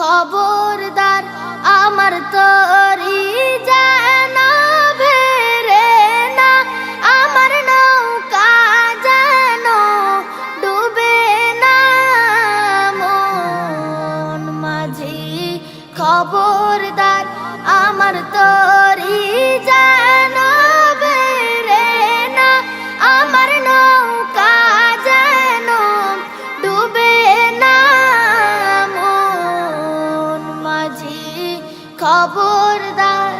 খবরদার আমার তরি যেন ভেরে না, আমার নৌকা যেন ডুবে না। মন মাঝি খবরদার আমার তরি যেন ভেরে না, আমার নৌকা যেন ডুবে না। মন মাঝি খবরদার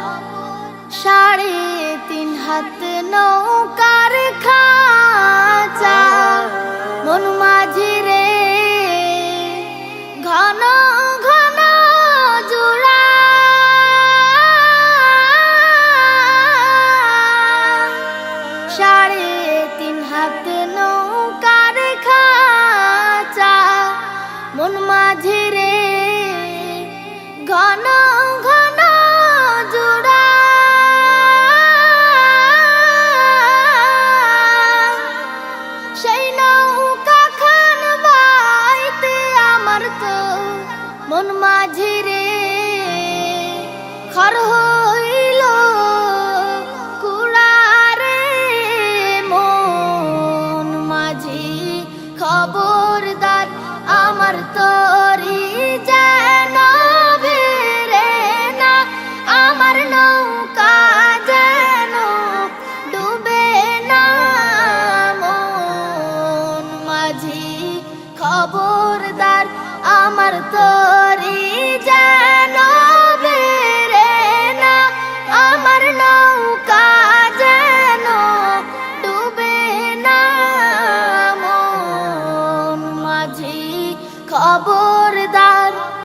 3.5 হাত নৌকার খাঁচা, মন মাঝি রে ঘন ঘন জোড়া। 3.5 হাত নৌকার খাঁচা, মন মাঝি রে ঘন ঘন জোড়া। সেই নৌকা খান বাইতে আমার তো মন মাঝি রে খর হইল কুড়ারে। মন মাঝি খবরদার আমার তরি যেন ভেরে না, আমার নৌকা যেন ডুবে না। মন মাঝি খবরদার আমার তরি যেন ভেরে না, আমার নৌকা যেন ডুবে না। মন মাঝি খবরদার।